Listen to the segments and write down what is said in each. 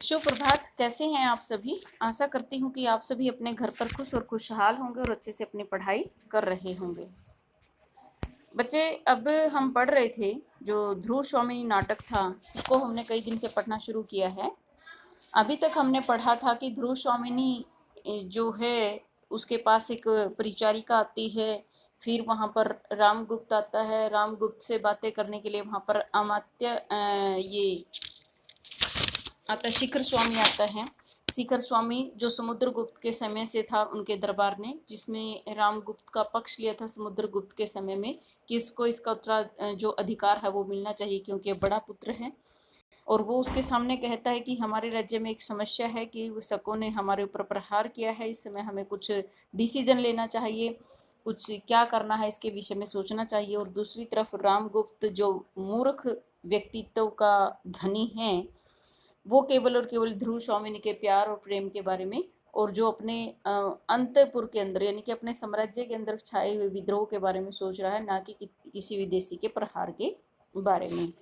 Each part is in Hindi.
सुप्रभात। कैसे हैं आप सभी? आशा करती हूँ कि आप सभी अपने घर पर खुश और खुशहाल होंगे और अच्छे से अपनी पढ़ाई कर रहे होंगे। बच्चे, अब हम पढ़ रहे थे जो ध्रुव स्वामी नाटक था, उसको हमने कई दिन से पढ़ना शुरू किया है। अभी तक हमने पढ़ा था कि ध्रुव स्वामिनी जो है उसके पास एक परिचारिका आती है, फिर वहाँ पर रामगुप्त आता है। रामगुप्त से बातें करने के लिए वहाँ पर अमात्य ये आता शिखर स्वामी आता है। शिखर स्वामी जो समुद्रगुप्त के समय से था उनके दरबार ने, जिसमें रामगुप्त का पक्ष लिया था समुद्रगुप्त के समय में कि इसको इसका उत्तरा जो अधिकार है वो मिलना चाहिए क्योंकि ये बड़ा पुत्र है। और वो उसके सामने कहता है कि हमारे राज्य में एक समस्या है कि शकों ने हमारे ऊपर प्रहार किया है, इस समय हमें कुछ डिसीजन लेना चाहिए, कुछ क्या करना है इसके विषय में सोचना चाहिए। और दूसरी तरफ रामगुप्त जो मूर्ख व्यक्तित्व का धनी है, वो केवल और केवल ध्रुव स्वामिनी के प्यार और प्रेम के बारे में और जो अपने अंतपुर के अंदर यानी कि अपने साम्राज्य के अंदर छाए हुए विद्रोह के बारे में सोच रहा है, ना कि किसी विदेशी के प्रहार के बारे में।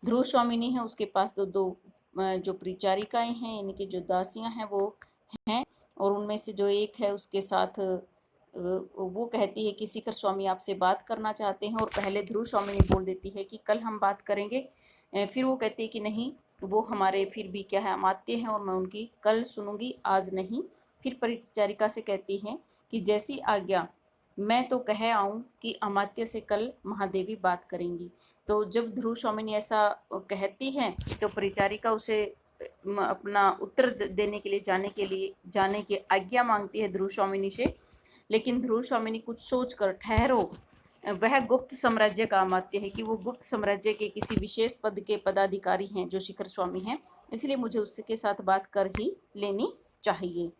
ध्रुव स्वामिनी है, उसके पास तो दो जो परिचारिकाएं हैं यानी कि जो दासियां हैं वो हैं, और उनमें से जो एक है उसके साथ वो कहती है कि शिखर स्वामी आपसे बात करना चाहते हैं, और पहले ध्रुव स्वामिनी बोल देती है कि कल हम बात करेंगे। फिर वो कहती है कि नहीं, वो हमारे फिर भी क्या है अमात्य हैं और मैं उनकी कल सुनूंगी, आज नहीं। फिर परिचारिका से कहती हैं कि जैसी आज्ञा, मैं तो कह आऊँ कि अमात्य से कल महादेवी बात करेंगी। तो जब ध्रुव स्वामिनी ऐसा कहती हैं तो परिचारिका उसे अपना उत्तर देने के लिए जाने की आज्ञा मांगती है ध्रुव स्वामिनी से। लेकिन ध्रुव स्वामिनी कुछ सोच कर, ठहरो, वह गुप्त साम्राज्य का अमात्य है कि वो गुप्त साम्राज्य के किसी विशेष पद के पदाधिकारी हैं जो शिखर स्वामी हैं, इसलिए मुझे उसके साथ बात कर ही लेनी चाहिए।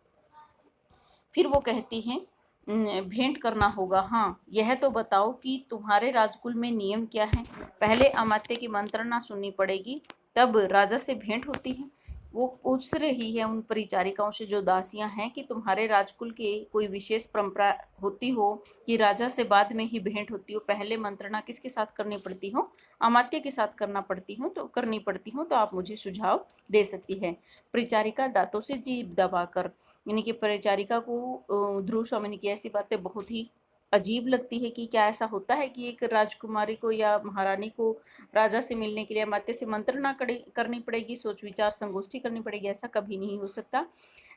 फिर वो कहती हैं भेंट करना होगा। हाँ, यह तो बताओ कि तुम्हारे राजकुल में नियम क्या है? पहले अमात्य की मंत्रणा सुननी पड़ेगी, तब राजा से भेंट होती है। वो पूछ रही है उन परिचारिकाओं से जो दासियां हैं कि तुम्हारे राजकुल की कोई विशेष परंपरा होती हो कि राजा से बाद में ही भेंट होती हो, पहले मंत्रणा किसके साथ करनी पड़ती हो? अमात्य के साथ करनी पड़ती हो, तो आप मुझे सुझाव दे सकती है। परिचारिका दांतों से जीभ दबाकर, यानी कि परिचारिका को ध्रुव स्वामिनी की ऐसी बातें बहुत ही अजीब लगती है कि क्या ऐसा होता है कि एक राजकुमारी को या महारानी को राजा से मिलने के लिए अमात्य से मंत्रणा करनी पड़ेगी, सोच विचार संगोष्ठी करनी पड़ेगी? ऐसा कभी नहीं हो सकता,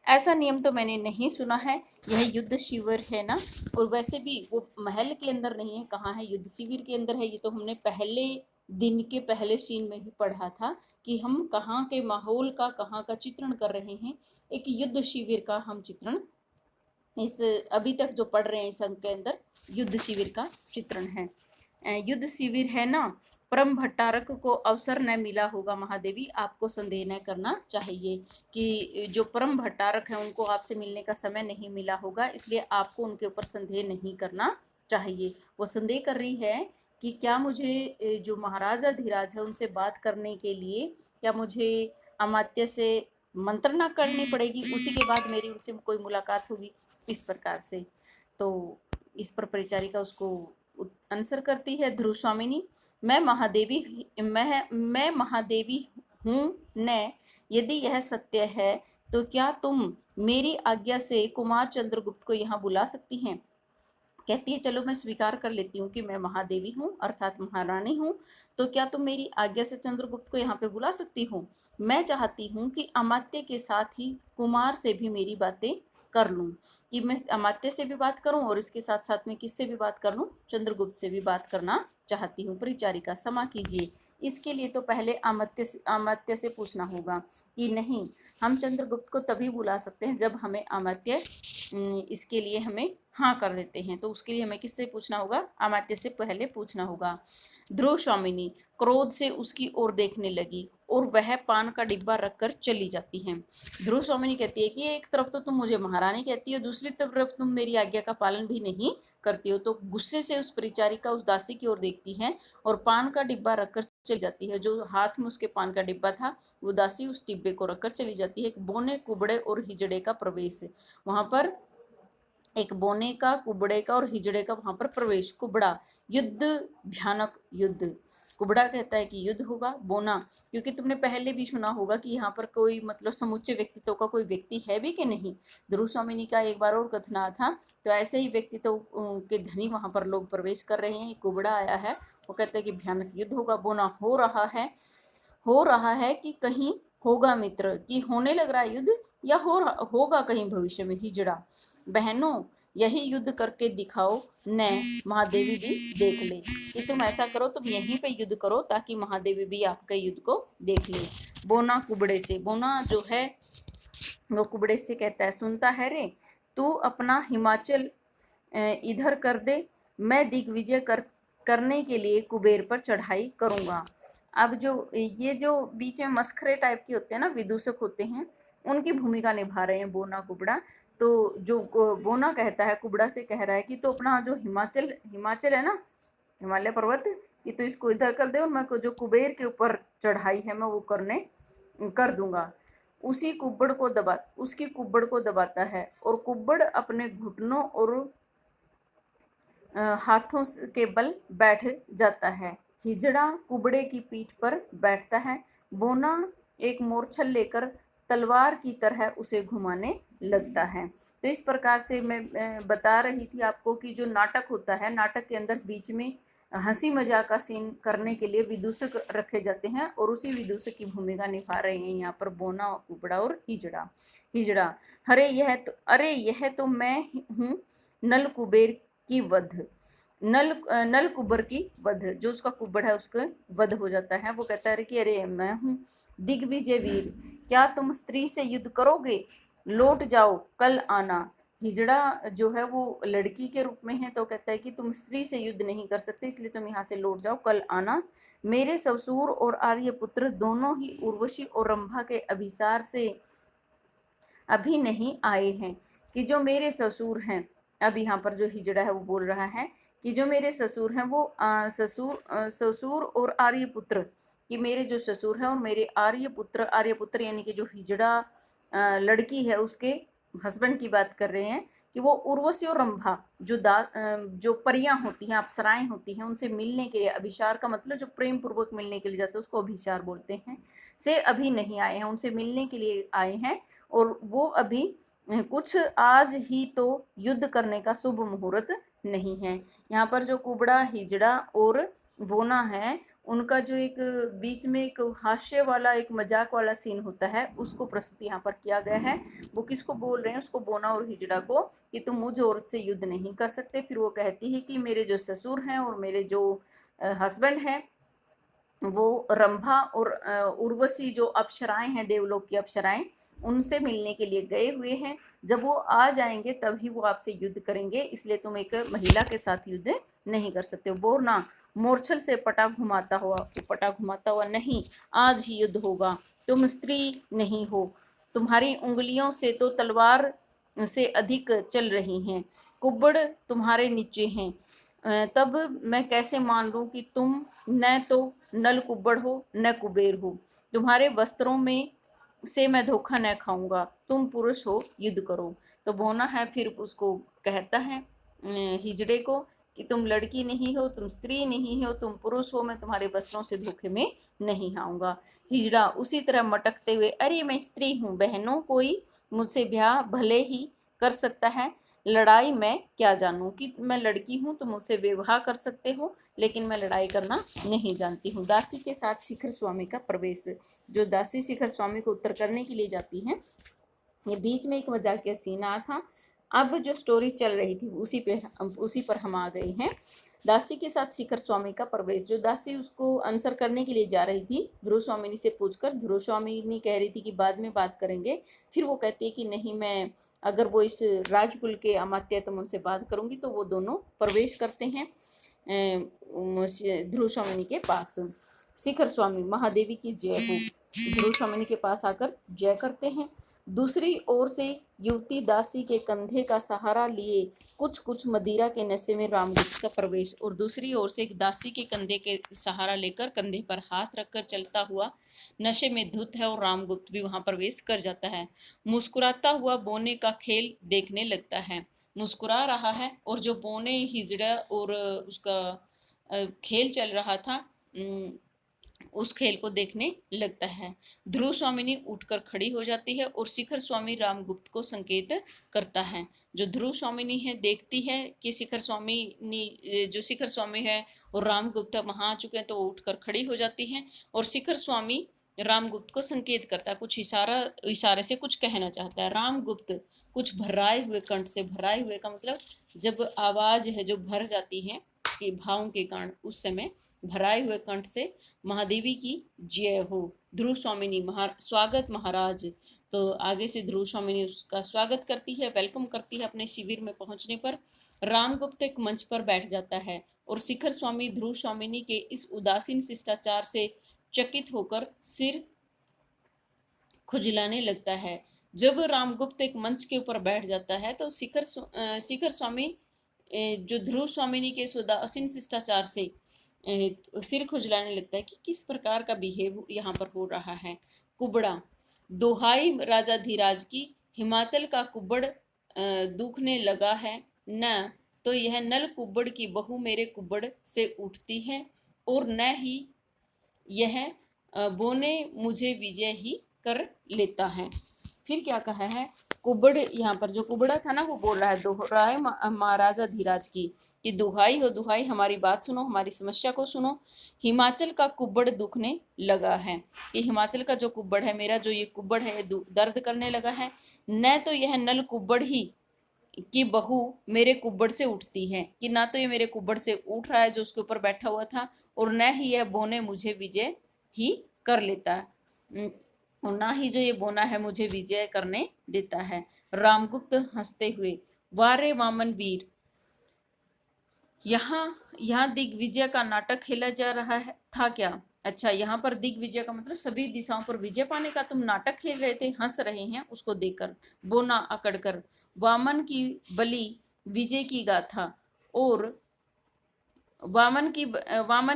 ऐसा नियम तो मैंने नहीं सुना है। यह युद्ध शिविर है ना, और वैसे भी वो महल के अंदर नहीं है, कहाँ है, युद्ध शिविर के अंदर है। ये तो हमने पहले दिन के पहले सीन में ही पढ़ा था कि हम कहाँ के माहौल का, कहाँ का चित्रण कर रहे हैं। एक युद्ध शिविर का हम चित्रण इस अभी तक जो पढ़ रहे हैं इस अंक के अंदर युद्ध शिविर का चित्रण है। युद्ध शिविर है ना, परम भट्टारक को अवसर न मिला होगा महादेवी, आपको संदेह न करना चाहिए कि जो परम भट्टारक है उनको आपसे मिलने का समय नहीं मिला होगा, इसलिए आपको उनके ऊपर संदेह नहीं करना चाहिए। वो संदेह कर रही है कि क्या मुझे जो महाराजा धीराज है उनसे बात करने के लिए क्या मुझे अमात्य से मंत्रणा करनी पड़ेगी, उसी के बाद मेरी उनसे कोई मुलाकात होगी, इस प्रकार से। तो इस पर परिचारिका उसको आंसर करती है ध्रुव स्वामिनी, मैं महादेवी हूँ न, यदि यह सत्य है तो क्या तुम मेरी आज्ञा से कुमार चंद्रगुप्त को यहाँ बुला सकती हैं? कहती है चलो मैं स्वीकार कर लेती हूँ कि मैं महादेवी हूँ अर्थात महारानी हूँ, तो क्या तुम मेरी आज्ञा से चंद्रगुप्त को यहाँ पे बुला सकती हो? मैं चाहती हूँ कि अमात्य के साथ ही कुमार से भी मेरी बातें कर लूँ, कि मैं अमात्य से भी बात करूँ और इसके साथ साथ में किससे भी बात कर लूँ, चंद्रगुप्त से भी बात करना चाहती हूँ। परिचारिका क्षमा कीजिए, इसके लिए तो पहले अमात्य से पूछना होगा कि नहीं, हम चंद्रगुप्त को तभी बुला सकते हैं जब हमें अमात्य इसके लिए हमें हाँ कर देते हैं, तो उसके लिए हमें किससे पूछना होगा? अमात्य से पहले पूछना होगा। ध्रुव स्वामिनी क्रोध से उसकी ओर देखने लगी और वह पान का डिब्बा रखकर चली जाती है। ध्रुव स्वामिनी कहती है कि एक तरफ तो तुम मुझे महारानी कहती हो, दूसरी तरफ तुम मेरी आज्ञा का पालन भी नहीं करती हो। तो गुस्से से उस परिचारिका उस दासी की ओर देखती है और पान का डिब्बा रखकर चली जाती है। जो हाथ में उसके पान का डिब्बा था वो दासी उस डिब्बे को रखकर चली जाती है। एक बोने कुबड़े और हिजड़े का प्रवेश, वहां पर एक बोने का, कुबड़े का और हिजड़े का वहां पर प्रवेश। कुबड़ा युद्ध, भयानक युद्ध, कुबड़ा कहता है कि युद्ध होगा। बोना, क्योंकि तुमने पहले भी सुना होगा कि यहाँ पर कोई मतलब समुच्चय व्यक्तित्व का कोई व्यक्ति है भी कि नहीं। ध्रुव स्वामिनी का एक बार और कथना था, तो ऐसे ही व्यक्तित्व के धनी वहां पर लोग प्रवेश कर रहे हैं। कुबड़ा आया है, वो कहता है कि भयानक युद्ध होगा। बोना, हो रहा है कि कहीं होगा मित्र, कि होने लग रहा है युद्ध, या होगा कहीं भविष्य में। हिजड़ा, बहनों यही युद्ध करके दिखाओ न, महादेवी भी देख ले। कि तुम ऐसा करो, तुम यहीं पे युद्ध करो ताकि महादेवी भी आपके युद्ध को देख ले। बोना कुबड़े से, बोना जो है वो कुबड़े से कहता है, सुनता है रे, तू अपना हिमाचल इधर कर दे, मैं दिग्विजय करने के लिए कुबेर पर चढ़ाई करूंगा। अब जो ये जो बीच में मस्खरे टाइप के होते हैं ना, विदूषक होते हैं, उनकी भूमिका निभा रहे हैं बोना कुबड़ा। तो जो बोना कहता है, कुबड़ा से कह रहा है कि तो अपना जो हिमाचल है ना, हिमालय पर्वत, कि तो इसको इधर कर दे और मैं जो कुबेर के ऊपर चढ़ाई है मैं वो कर दूंगा। उसकी कुब्बड़ को दबाता है और कुब्बड़ अपने घुटनों और हाथों के बल बैठ जाता है। हिजड़ा कुबड़े की पीठ पर बैठता है। बोना एक मोरछल लेकर तलवार की तरह उसे घुमाने लगता है। तो इस प्रकार से मैं बता रही थी आपको कि जो नाटक होता है, नाटक के अंदर बीच में हंसी मजाक का सीन करने के लिए विदूषक रखे जाते हैं, और उसी विदूषक की भूमिका निभा रहे हैं यहाँ पर बोना, कुबड़ा और हिजड़ा। हिजड़ा, अरे यह तो मैं हूँ नल कुबेर की वध, नल कुबर की वध, जो उसका कुब्बड़ है उसका वध हो जाता है। वो कहता है कि अरे मैं हूँ दिग्विजय वीर, क्या तुम स्त्री से युद्ध करोगे, लौट जाओ कल आना। हिजड़ा जो है वो लड़की के रूप में है, तो कहता है कि तुम स्त्री से युद्ध नहीं कर सकते, इसलिए तुम यहाँ से लौट जाओ, कल आना। मेरे ससुर और आर्यपुत्र दोनों ही उर्वशी और रंभा के अभिसार से अभी नहीं आए हैं। कि जो मेरे ससुर हैं, अब यहाँ पर जो हिजड़ा है वो बोल रहा है कि जो मेरे ससुर हैं वो ससुर और आर्यपुत्र, कि मेरे जो ससुर हैं और मेरे आर्यपुत्र यानी कि जो हिजड़ा लड़की है उसके हस्बैंड की बात कर रहे हैं, कि वो उर्वशी और रंभा जो परियां होती हैं, अप्सराएं होती हैं, उनसे मिलने के लिए, अभिसार का मतलब जो प्रेम पूर्वक मिलने के लिए जाते हैं उसको अभिसार बोलते हैं, से अभी नहीं आए हैं, उनसे मिलने के लिए आए हैं। और वो अभी कुछ आज ही तो युद्ध करने का शुभ मुहूर्त नहीं है। यहाँ पर जो कुबड़ा, हिजड़ा और बोना है, उनका जो एक बीच में एक हास्य वाला, एक मजाक वाला सीन होता है, उसको प्रस्तुत यहाँ पर किया गया है। वो किसको बोल रहे हैं, उसको, बोना और हिजड़ा को, कि तुम मुझ औरत से युद्ध नहीं कर सकते। फिर वो कहती है कि मेरे जो ससुर हैं और मेरे जो हस्बैंड हैं वो रंभा और उर्वशी जो अप्सराएं हैं, देवलोक की अप्सराएं, उनसे मिलने के लिए गए हुए हैं। जब वो आ जाएंगे तभी वो आपसे युद्ध करेंगे, इसलिए तुम एक महिला के साथ युद्ध नहीं कर सकते। बोरना, मोरछल से पटा घुमाता हुआ, नहीं, आज ही युद्ध होगा, तुम स्त्री नहीं हो, तुम्हारी उंगलियों से तो तलवार से अधिक चल रही हैं, कुब्बड़ तुम्हारे नीचे हैं, तब मैं कैसे मान लूं कि तुम न तो नल कुब्बड़ हो न कुबेर हो, तुम्हारे वस्त्रों में से मैं धोखा न खाऊंगा, तुम पुरुष हो, युद्ध करो। तो बोना है फिर उसको कहता है हिजड़े को कि तुम लड़की नहीं हो, तुम स्त्री नहीं हो, तुम पुरुष हो, मैं तुम्हारे वस्त्रों से धोखे में नहीं आऊंगा। हिजड़ा उसी तरह मटकते हुए, अरे मैं स्त्री हूँ बहनों, कोई मुझसे ब्याह भले ही कर सकता है, लड़ाई मैं क्या जानूं, कि मैं लड़की हूँ, तुम मुझसे विवाह कर सकते हो, लेकिन मैं लड़ाई करना नहीं जानती हूँ। दासी के साथ शिखर स्वामी का प्रवेश, जो दासी शिखर स्वामी को उत्तर करने के लिए जाती हैं, ये बीच में एक मजाकिया सीन आया था। अब जो स्टोरी चल रही थी उसी पर हम आ गए हैं। दासी के साथ शिखर स्वामी का प्रवेश, जो दासी उसको आंसर करने के लिए जा रही थी ध्रुव स्वामिनी से पूछकर, ध्रुव स्वामिनी कह रही थी कि बाद में बात करेंगे, फिर वो कहती है कि नहीं, मैं अगर वो इस राजकुल के अमात्य है तो मैं उनसे बात करूंगी। तो वो दोनों प्रवेश करते हैं ध्रुव स्वामिनी के पास। शिखर स्वामी, महादेवी की जय हो, ध्रुव स्वामिनी के पास आकर जय करते हैं। दूसरी ओर से युवती दासी के कंधे का सहारा लिए कुछ कुछ मदिरा के नशे में रामगुप्त का प्रवेश, और दूसरी ओर से एक दासी के कंधे के सहारा लेकर कंधे पर हाथ रखकर चलता हुआ नशे में धुत है, और रामगुप्त भी वहां प्रवेश कर जाता है। मुस्कुराता हुआ बोने का खेल देखने लगता है, मुस्कुरा रहा है, और जो बोने, हिजड़ा और उसका खेल चल रहा था, उस खेल को देखने लगता है। ध्रुव स्वामिनी उठकर खड़ी हो जाती है और शिखर स्वामी रामगुप्त को संकेत करता है। जो ध्रुव स्वामिनी है देखती है कि जो शिखर स्वामी है और रामगुप्त वहां आ चुके हैं, तो वो उठकर खड़ी हो जाती है और शिखर स्वामी रामगुप्त को संकेत करता है, कुछ इशारे से कुछ कहना चाहता है। रामगुप्त कुछ भर्राए हुए कंठ से, भर्राए हुए का मतलब जब आवाज है जो भर जाती है के भावों के कारण, उस समय भराए हुए कंठ से महादेवी की जय हो, ध्रुव स्वामिनी स्वागत महाराज। तो आगे से ध्रुव स्वामिनी उसका स्वागत करती है, वेलकम करती है। अपने शिविर में पहुंचने पर रामगुप्त एक मंच पर बैठ जाता है और शिखर स्वामी ध्रुव स्वामिनी के इस उदासीन शिष्टाचार से चकित होकर सिर खुजलाने लगता है। जब रामगुप्त एक मंच के ऊपर बैठ जाता है तो शिखर स्वामी जो ध्रुव स्वामिनी के इस उदासीन शिष्टाचार से सिर खुजलाने लगता है कि किस प्रकार का बिहेव यहाँ पर हो रहा है। कुबड़ा, दोहाई राजा धीराज की, हिमाचल का कुब्बड़ दुखने लगा है न, तो यह नल कुब्बड़ की बहू मेरे कुब्बड़ से उठती है और न ही यह बोने मुझे विजय ही कर लेता है। फिर क्या कहा है, कुब्बड़, यहाँ पर जो कुबड़ा था ना वो बोल रहा है, दोहराए महाराजा धीराज की कि दुहाई हो दुहाई, हमारी बात सुनो, हमारी समस्या को सुनो। हिमाचल का कुब्बड़ दुखने लगा है कि हिमाचल का जो कुब्बड़ है, मेरा जो ये कुब्बड़ है दर्द करने लगा है। न तो यह नल कुब्बड़ ही की बहू मेरे कुब्बड़ से उठती है, कि ना तो ये मेरे कुब्बड़ से उठ रहा है जो उसके ऊपर बैठा हुआ था, और न ही यह बोने मुझे विजय ही कर लेता है, और ना ही जो ये बोना है मुझे विजय करने देता है। रामगुप्त हंसते हुए, वारे वामन वीर, यहाँ दिग्विजय का नाटक खेला जा रहा है था क्या? अच्छा, यहाँ पर दिग्विजय का मतलब सभी दिशाओं पर विजय पाने का तुम नाटक खेल रहे थे, हंस रहे हैं उसको देखकर। बोना अकड़कर, वामन की बलि विजय की गाथा और वामन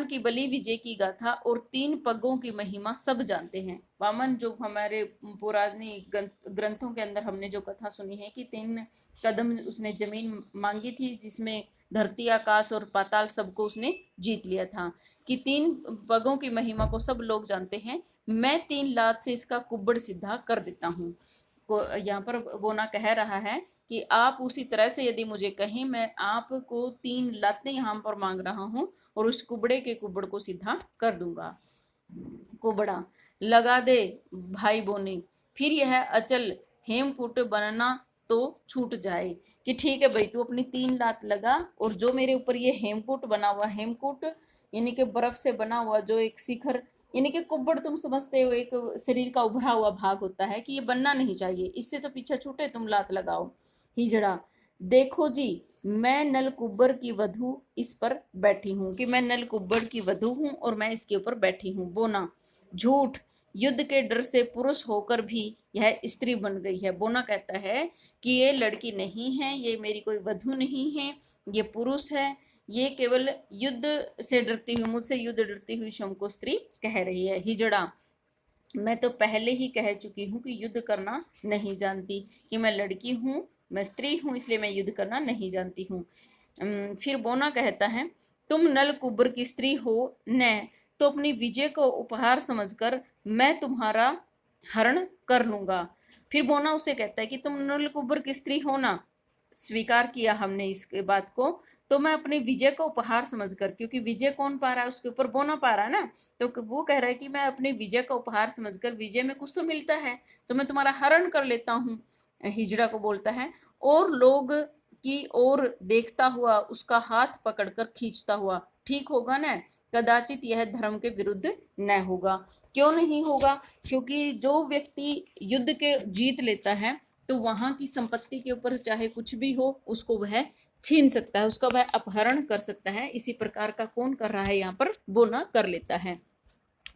की बलि विजय की गाथा और 3 पगों की महिमा सब जानते हैं। वामन जो हमारे पुरानी ग्रंथों के अंदर हमने जो कथा सुनी है कि 3 कदम उसने जमीन मांगी थी जिसमें धरती आकाश और पाताल सबको उसने जीत लिया था, कि 3 पगों की महिमा को सब लोग जानते हैं। मैं 3 लात से इसका कुब्बड़ सीधा कर देता हूँ। को यहाँ पर बोना कह रहा है कि आप उसी तरह से यदि मुझे कहें, मैं आपको 3 लातें यहाँ पर मांग रहा हूँ और उस कुबड़े के कुब्बड़ को सीधा कर दूंगा। कुबड़ा, लगा दे भाई बोने, फिर यह अचल हेमकूट बनना तो छूट जाए, कि ठीक है भाई तू अपनी 3 लात लगा और जो मेरे ऊपर ये हेमकूट बना हुआ, हेमकूट यानी कि बर्फ से बना हुआ जो एक शिखर, यानी कि कुब्बड़ तुम समझते हो एक शरीर का उभरा हुआ भाग होता है, कि ये बनना नहीं चाहिए, इससे तो पीछा छूटे, तुम लात लगाओ। हिजड़ा, देखो जी मैं नल कुब्बर की वधू इस पर बैठी हूँ, कि मैं नल कुब्बर की वधू हूँ और मैं इसके ऊपर बैठी हूँ। बोना, झूठ, युद्ध के डर से पुरुष होकर भी यह स्त्री बन गई है। बोना कहता है कि ये लड़की नहीं है, ये मेरी कोई वधू नहीं है, ये पुरुष है, ये केवल युद्ध से डरती हुई, मुझसे युद्ध डरती हुई स्वयं को स्त्री कह रही है। हिजड़ा, मैं तो पहले ही कह चुकी हूँ कि युद्ध करना नहीं जानती, कि मैं लड़की हूँ, मैं स्त्री हूँ, इसलिए मैं युद्ध करना नहीं जानती हूँ। फिर बोना कहता है, तुम नल कुब्बर की स्त्री हो न, तो अपनी विजय को उपहार समझकर मैं तुम्हारा हरण कर लूंगा। फिर बोना उसे कहता है कि तुम नल कुब्बर की स्त्री हो ना, स्वीकार किया हमने इस बात को, तो मैं अपनी विजय को उपहार समझकर, क्योंकि विजय कौन पा रहा है, उसके ऊपर बोना पा रहा है ना, तो वो कह रहा है कि मैं अपनी विजय का उपहार समझकर, विजय में कुछ तो मिलता है, तो मैं तुम्हारा हरण कर लेता हूँ। हिजड़ा को बोलता है, और लोग की ओर देखता हुआ उसका हाथ पकड़कर खींचता हुआ, ठीक होगा ना, कदाचित यह धर्म के विरुद्ध न होगा। क्यों नहीं होगा? क्योंकि जो व्यक्ति युद्ध के जीत लेता है तो वहां की संपत्ति के ऊपर चाहे कुछ भी हो उसको वह छीन सकता है, उसका वह अपहरण कर सकता है। इसी प्रकार का कौन कर रहा है यहाँ पर? बोना कर लेता है।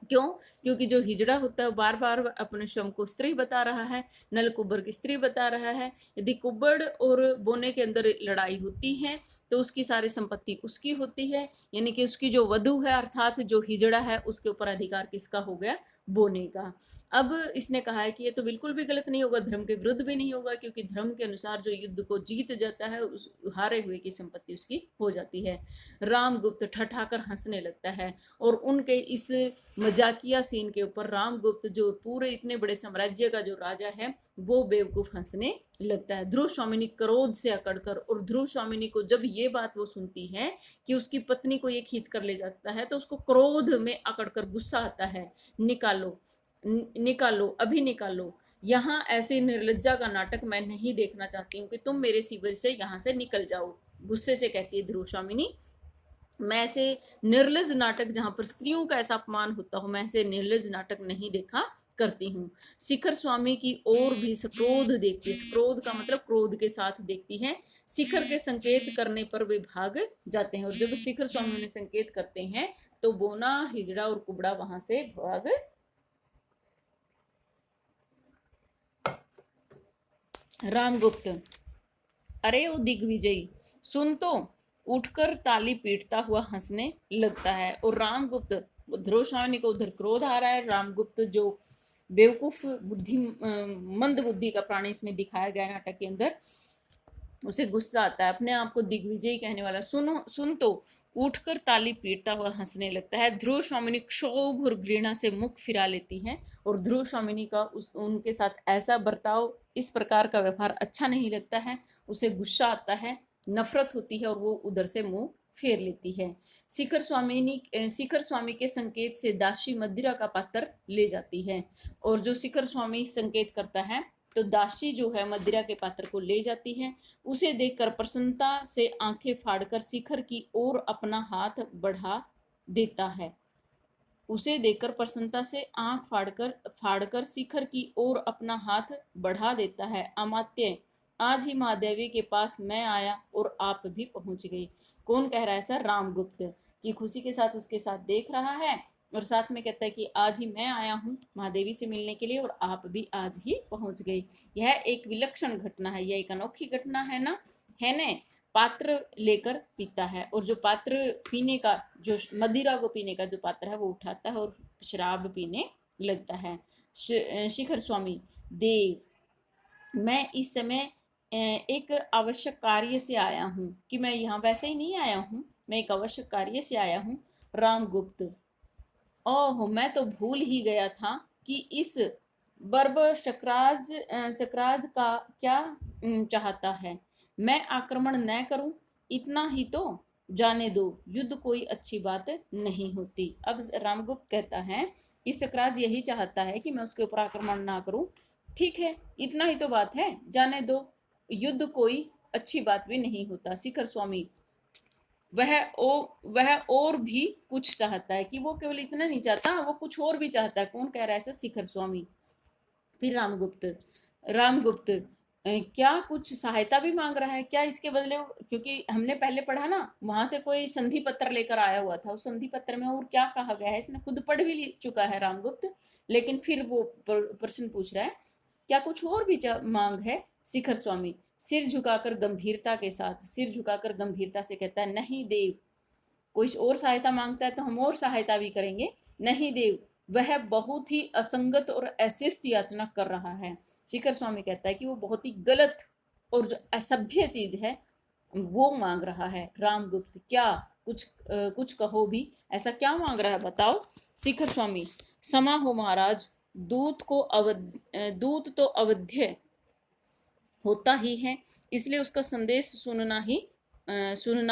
क्यों? क्योंकि जो हिजड़ा होता है बार बार अपने स्वयं को स्त्री बता रहा है, नल कुब्बर की स्त्री बता रहा है। यदि कुब्बड़ और बोने के अंदर लड़ाई होती है तो उसकी सारी संपत्ति उसकी होती है, यानी कि उसकी जो वधू है अर्थात जो हिजड़ा है उसके ऊपर अधिकार किसका हो गया? बोने का। अब इसने कहा है कि ये तो बिल्कुल भी गलत नहीं होगा, धर्म के विरुद्ध भी नहीं होगा, क्योंकि धर्म के अनुसार जो युद्ध को जीत जाता है उस हारे हुए की संपत्ति उसकी हो जाती है। रामगुप्त ठठाकर हंसने लगता है और उनके इस मजाकिया सीन के ऊपर रामगुप्त जो पूरे इतने बड़े साम्राज्य का जो राजा है वो बेवकूफ हंसने लगता है। ध्रुव स्वामिनी क्रोध से अकड़कर, और ध्रुव स्वामिनी को जब ये बात वो सुनती है कि उसकी पत्नी को ये खींच कर ले जाता है तो उसको क्रोध में अकड़कर गुस्सा आता है। निकालो, निकालो, अभी निकालो, यहाँ ऐसे निर्लज्जा का नाटक मैं नहीं देखना चाहती हूँ कि तुम मेरे शिविर से यहाँ से निकल जाओ। गुस्से से कहती है ध्रुव स्वामिनी, मैं ऐसे निर्लज नाटक जहां पर स्त्रियों का ऐसा अपमान होता हो, मैं ऐसे निर्लज नाटक नहीं देखा करती हूँ। शिखर स्वामी की ओर भी सक्रोध देखती है, सक्रोध का मतलब क्रोध के साथ देखती है। शिखर के संकेत करने पर वे भाग जाते हैं, और जब शिखर स्वामी उन्हें संकेत करते हैं तो बोना, हिजड़ा और कुबड़ा वहां से भाग। रामगुप्त, अरे ओ दिग्विजयी सुन तो, उठकर ताली पीटता हुआ हंसने लगता है। और रामगुप्त, ध्रुव स्वामी को उधर क्रोध आ रहा है, रामगुप्त जो बेवकूफ बुद्धि मंद बुद्धि का प्राणी इसमें दिखाया गया नाटक के अंदर, उसे गुस्सा आता है, अपने आप को दिग्विजयी कहने वाला। सुनो, सुन तो, उठकर ताली पीटता हुआ हंसने लगता है। ध्रुव स्वामिनी क्षोभ और घृणा से मुख फिरा लेती है, और ध्रुव स्वामिनी का उनके साथ ऐसा बर्ताव, इस प्रकार का व्यवहार अच्छा नहीं लगता है। उसे गुस्सा आता है, नफरत होती है, और वो उधर से मुंह फेर लेती है। शिखर स्वामी के संकेत से दासी मदिरा का पात्र ले जाती है, और जो शिखर स्वामी संकेत करता है तो दासी जो है मदिरा के पात्र को ले जाती है। उसे देखकर प्रसन्नता से आंखें फाड़कर शिखर की ओर अपना हाथ बढ़ा देता है। उसे देखकर प्रसन्नता से आंख फाड़कर शिखर की ओर अपना हाथ बढ़ा देता है। अमात्य, आज ही महादेवी के पास मैं आया और आप भी पहुंच गई। कौन कह रहा है सर? रामगुप्त की खुशी के साथ उसके साथ देख रहा है, और साथ में कहता है कि आज ही मैं आया हूँ महादेवी से मिलने के लिए और आप भी आज ही पहुंच गई। यह एक विलक्षण घटना है, यह एक अनोखी घटना है ना, है न? पात्र लेकर पीता है, और जो पात्र पीने का, जो मदिरा को पीने का जो पात्र है वो उठाता है और शराब पीने लगता है। शिखर स्वामी, देव, मैं इस समय एक आवश्यक कार्य से आया हूँ, कि मैं यहाँ वैसे ही नहीं आया हूँ, मैं एक आवश्यक कार्य से आया हूँ। रामगुप्त, ओह मैं तो भूल ही गया था कि इस बर्बर सकराज का क्या चाहता है। मैं आक्रमण न करूं, इतना ही तो, जाने दो, युद्ध कोई अच्छी बात नहीं होती। अब रामगुप्त कहता है कि सकराज यही चाहता है कि मैं उसके ऊपर आक्रमण ना करूं। ठीक है, इतना ही तो बात है, जाने दो, युद्ध कोई अच्छी बात भी नहीं होता। शिखर स्वामी, वह और भी कुछ चाहता है, कि वो केवल इतना नहीं चाहता, वो कुछ और भी चाहता है। कौन कह रहा है ऐसा? शिखर स्वामी। फिर रामगुप्त, क्या कुछ सहायता भी मांग रहा है क्या इसके बदले? क्योंकि हमने पहले पढ़ा ना, वहां से कोई संधि पत्र लेकर आया हुआ था, उस संधि पत्र में और क्या कहा गया है इसने खुद पढ़ भी चुका है रामगुप्त, लेकिन फिर वो प्रश्न पूछ रहा है, क्या कुछ और भी मांग है? शिखर स्वामी सिर झुकाकर गंभीरता से कहता है, नहीं देव, कोई और सहायता मांगता है तो हम और सहायता भी करेंगे। नहीं देव, वह बहुत ही असंगत और अशिष्ट याचना कर रहा है। शिखर स्वामी कहता है कि वो बहुत ही गलत और जो असभ्य चीज है वो मांग रहा है। रामगुप्त, क्या कुछ कहो भी, ऐसा क्या मांग रहा है बताओ? शिखर स्वामी, समा हो महाराज, दूत तो अवध्य होता ही है, इसलिए उसका संदेश सुनना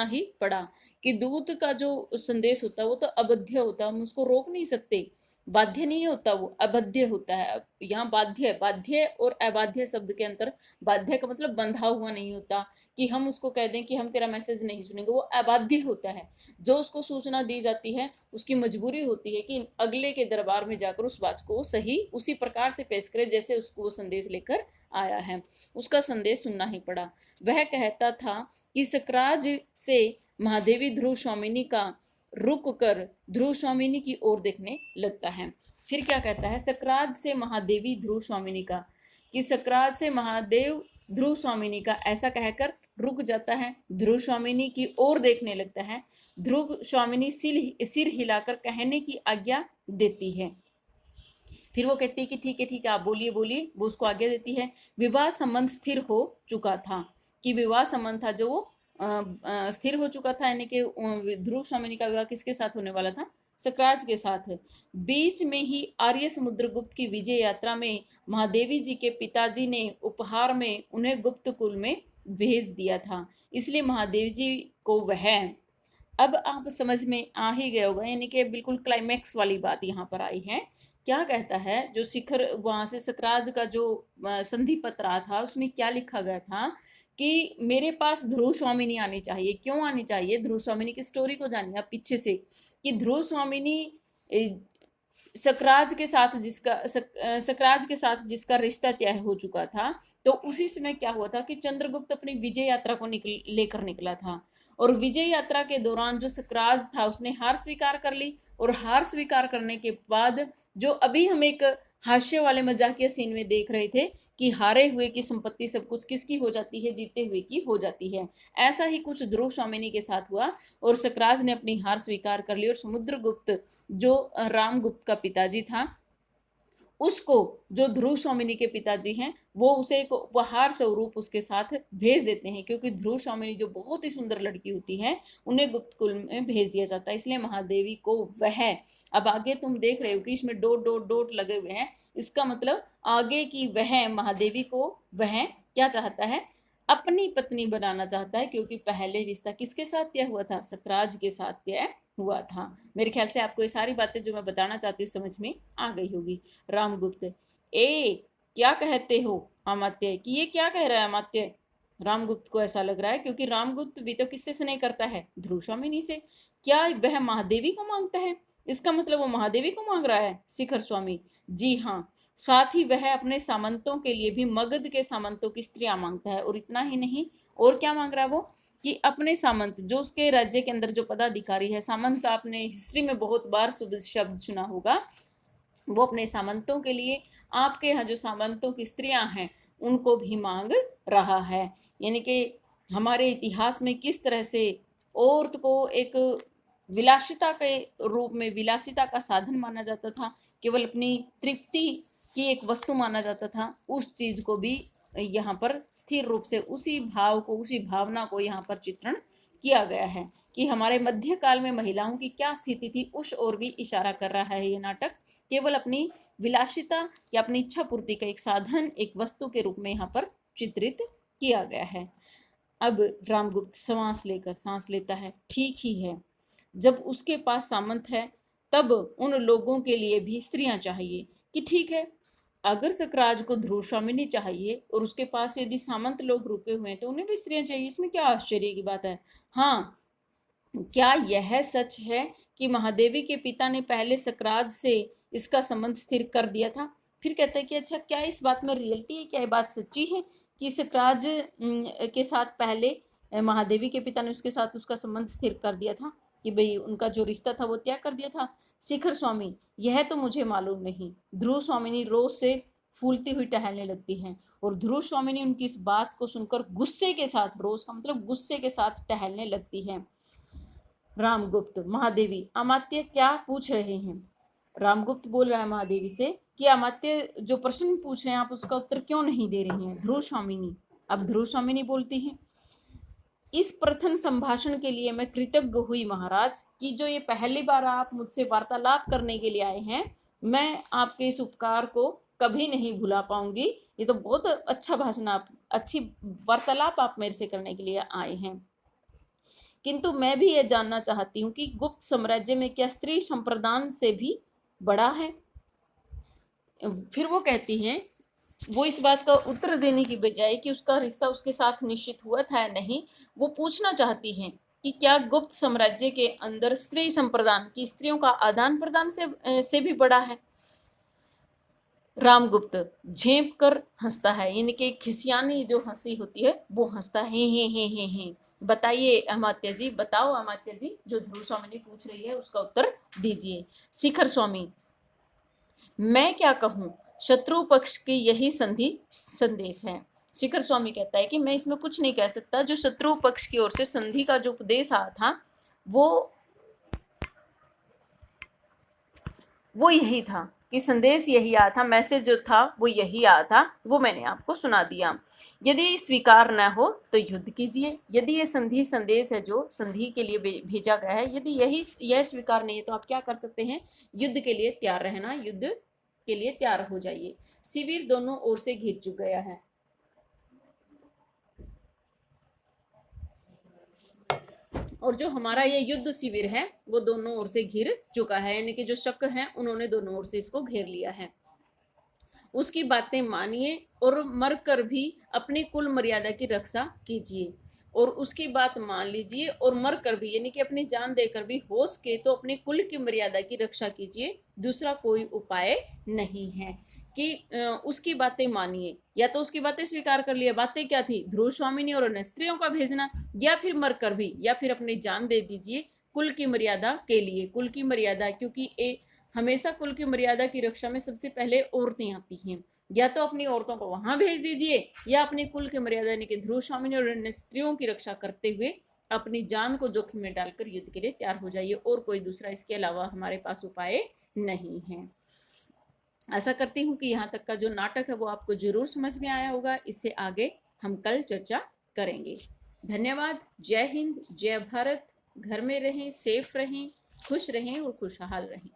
ही पड़ा। कि दूत का जो संदेश होता है वो तो अबध्य होता है, हम उसको रोक नहीं सकते, बाध्य नहीं होता, वो अबध्य होता है। यहाँ बाध्य और अबाध्य शब्द के अंतर, बाध्य का मतलब बंधा हुआ नहीं होता, कि हम उसको कह दें कि हम तेरा मैसेज नहीं सुनेंगे, वो अबाध्य होता है। जो उसको सूचना दी जाती है उसकी मजबूरी होती है कि अगले के दरबार में जाकर उस बात को सही उसी प्रकार से पेश करे जैसे उसको वो संदेश लेकर आया है, उसका संदेश सुनना ही पड़ा। वह कहता था कि सकराज से महादेवी ध्रुव स्वामिनी का रुक कर ध्रुव स्वामिनी की ओर देखने लगता है। फिर क्या कहता है? सकराज से महादेवी ध्रुव स्वामिनी का, कि सकराज से महादेव ध्रुव स्वामिनी का, ऐसा कहकर रुक जाता है, ध्रुव स्वामिनी की ओर देखने लगता है। ध्रुव स्वामिनी सिर हिलाकर कहने की आज्ञा देती है, फिर वो कहती है कि ठीक है आप बोलिए बोलिए, वो उसको आज्ञा देती है। विवाह संबंध स्थिर हो चुका था, कि विवाह संबंध था जो वो स्थिर हो चुका था, यानी कि ध्रुव स्वामिनी का विवाह किसके साथ होने वाला था, सकराज के साथ। बीच में ही आर्य समुद्रगुप्त की विजय यात्रा में महादेवी जी के पिताजी ने उपहार में उन्हें गुप्त कुल में भेज दिया था, इसलिए महादेव जी को वह, अब आप समझ में आ ही गए होगा, यानी कि बिल्कुल क्लाइमैक्स वाली बात यहाँ पर आई है। क्या कहता है, जो शिखर वहां से सकराज का जो संधि पत्र था उसमें क्या लिखा गया था कि मेरे पास ध्रुव स्वामिनी आनी चाहिए। क्यों आनी चाहिए? ध्रुव स्वामिनी की स्टोरी को जानिए आप पीछे से, कि ध्रुव स्वामिनी सकराज के साथ सकराज के साथ जिसका रिश्ता तय हो चुका था, तो उसी समय क्या हुआ था कि चंद्रगुप्त अपनी विजय यात्रा को लेकर निकला था, और विजय यात्रा के दौरान जो सकराज था उसने हार स्वीकार कर ली, और हार स्वीकार करने के बाद जो अभी हम एक हास्य वाले मजाकिया सीन में देख रहे थे कि हारे हुए की संपत्ति सब कुछ किसकी हो जाती है, जीते हुए की हो जाती है, ऐसा ही कुछ ध्रुव स्वामिनी के साथ हुआ, और सकराज ने अपनी हार स्वीकार कर ली, और समुद्रगुप्त जो रामगुप्त का पिताजी था उसको, जो ध्रुव स्वामिनी के पिताजी हैं, वो उसे एक उपहार स्वरूप उसके साथ भेज देते हैं, क्योंकि ध्रुव स्वामिनी जो बहुत ही सुंदर लड़की होती है उन्हें गुप्त कुल में भेज दिया जाता है, इसलिए महादेवी को वह। अब आगे तुम देख रहे हो कि इसमें डॉट डॉट डॉट लगे हुए हैं, इसका मतलब आगे की वह महादेवी को वह क्या चाहता है, अपनी पत्नी बनाना चाहता है, क्योंकि पहले रिश्ता किसके साथ तय हुआ था, सकराज के साथ तय हुआ था। मेरे ख्याल से आपको ये सारी बातें जो मैं बताना चाहती हूँ समझ में आ गई होगी। रामगुप्त, ए क्या कहते हो अमात्य, कि ये क्या कह रहा है अमात्य? रामगुप्त को ऐसा लग रहा है, क्योंकि रामगुप्त भी तो किससे स्नेह करता है, ध्रुव स्वामिनी से, क्या वह महादेवी को मांगता है? इसका मतलब वो महादेवी को मांग रहा है शिखर स्वामी। जी हाँ, साथ ही वह अपने सामंतों के लिए भी मगध के सामंतों की स्त्रियां मांगता है, और इतना ही नहीं, और क्या मांग रहा है वो, कि अपने सामंत जो उसके राज्य के अंदर जो पदाधिकारी है, सामंत आपने हिस्ट्री में बहुत बार शब्द सुना होगा, वो अपने सामंतों के लिए आपके यहाँ जो सामंतों की स्त्रियां हैं उनको भी मांग रहा है। यानी कि हमारे इतिहास में किस तरह से औरत को एक विलासिता के रूप में, विलासिता का साधन माना जाता था, केवल अपनी तृप्ति की एक वस्तु माना जाता था, उस चीज को भी यहाँ पर स्थिर रूप से उसी भाव को, उसी भावना को यहाँ पर चित्रण किया गया है, कि हमारे मध्यकाल में महिलाओं की क्या स्थिति थी, उस ओर भी इशारा कर रहा है ये नाटक। केवल अपनी विलासिता या अपनी इच्छा पूर्ति का एक साधन, एक वस्तु के रूप में यहाँ पर चित्रित किया गया है। अब रामगुप्त सांस लेता है, ठीक ही है, जब उसके पास सामंत है तब उन लोगों के लिए भी स्त्रियां चाहिए, कि ठीक है, अगर सकराज को ध्रुव स्वामिनी चाहिए और उसके पास यदि सामंत लोग रुके हुए हैं तो उन्हें भी स्त्रियां चाहिए, इसमें क्या आश्चर्य की बात है। हाँ, क्या यह सच है कि महादेवी के पिता ने पहले सकराज से इसका संबंध स्थिर कर दिया था? फिर कहते हैं कि अच्छा, क्या इस बात में रियलिटी है, क्या ये बात सच्ची है कि सकराज के साथ पहले महादेवी के पिता ने उसके साथ उसका संबंध स्थिर कर दिया था, कि भाई उनका जो रिश्ता था वो तय कर दिया था? शिखर स्वामी, यह तो मुझे मालूम नहीं। ध्रुव स्वामिनी रोज से फूलती हुई टहलने लगती हैं, और ध्रुव स्वामिनी उनकी इस बात को सुनकर गुस्से के साथ, रोज का मतलब गुस्से के साथ टहलने लगती है। रामगुप्त, महादेवी, अमात्य क्या पूछ रहे हैं? रामगुप्त बोल रहा है महादेवी से कि अमात्य जो प्रश्न पूछ रहे हैं आप उसका उत्तर क्यों नहीं दे रही हैं? ध्रुव स्वामिनी, अब ध्रुव स्वामिनी बोलती हैं, इस प्रथम संभाषण के लिए मैं कृतज्ञ हुई महाराज, कि जो ये पहली बार आप मुझसे वार्तालाप करने के लिए आए हैं, मैं आपके इस उपकार को कभी नहीं भुला पाऊंगी। ये तो बहुत अच्छा भाषण, आप अच्छी वार्तालाप आप मेरे से करने के लिए आए हैं, किंतु मैं भी ये जानना चाहती हूँ कि गुप्त साम्राज्य में क्या स्त्री संप्रदान से भी बड़ा है? फिर वो कहती हैं, वो इस बात का उत्तर देने की बजाय कि उसका रिश्ता उसके साथ निश्चित हुआ था या नहीं, वो पूछना चाहती हैं कि क्या गुप्त साम्राज्य के अंदर स्त्री संप्रदान की स्त्रियों का आदान प्रदान से भी बड़ा है? रामगुप्त झेप कर हंसता है, यानी कि खिसियानी जो हंसी होती है वो हंसता है, हे। बताइए अमात्य जी, बताओ अमात्य जी, जो ध्रुव स्वामिनी पूछ रही है उसका उत्तर दीजिए। शिखर स्वामी, मैं क्या कहूँ, शत्रु पक्ष की यही संदेश है। शिखर स्वामी कहता है कि मैं इसमें कुछ नहीं कह सकता, जो शत्रु पक्ष की ओर से संधि का जो उपदेश आया था वो यही था कि संदेश यही आया था, मैसेज जो था वो यही आया था, वो मैंने आपको सुना दिया। यदि स्वीकार न हो तो युद्ध कीजिए। यदि ये संधि संदेश है जो संधि के लिए भेजा गया है, यदि यह स्वीकार नहीं है तो आप क्या कर सकते हैं, युद्ध के लिए तैयार रहना, युद्ध के लिए तैयार हो जाइए। शिविर दोनों ओर से घिर चुक गया है। और जो हमारा ये युद्ध शिविर है वो दोनों ओर से घिर चुका है, यानी कि जो शक है उन्होंने दोनों ओर से इसको घेर लिया है। उसकी बातें मानिए और मरकर भी अपनी कुल मर्यादा की रक्षा कीजिए। और उसकी बात मान लीजिए और मरकर भी, यानी कि अपनी जान देकर भी हो सके तो अपनी कुल की मर्यादा की रक्षा कीजिए, दूसरा कोई उपाय नहीं है। कि उसकी बातें मानिए, या तो उसकी बातें स्वीकार कर लिया। बातें क्या थी, ध्रुव स्वामिनी और अन्य स्त्रियों का भेजना, या फिर मरकर भी, या फिर अपनी जान दे दीजिए कुल की मर्यादा के लिए। कुल की मर्यादा, क्योंकि हमेशा कुल की मर्यादा की रक्षा में सबसे पहले औरतें आती हैं। या तो अपनी औरतों को वहां भेज दीजिए, या अपनी कुल की मर्यादा यानी कि ध्रुव स्वामिनी और अन्य स्त्रियों की रक्षा करते हुए अपनी जान को जोखिम में डालकर युद्ध के लिए तैयार हो जाइए। और कोई दूसरा इसके अलावा हमारे पास उपाय नहीं है। आशा करती हूँ कि यहाँ तक का जो नाटक है वो आपको जरूर समझ में आया होगा। इससे आगे हम कल चर्चा करेंगे। धन्यवाद। जय हिंद, जय भारत। घर में रहें, सेफ रहें, खुश रहें और खुशहाल रहें।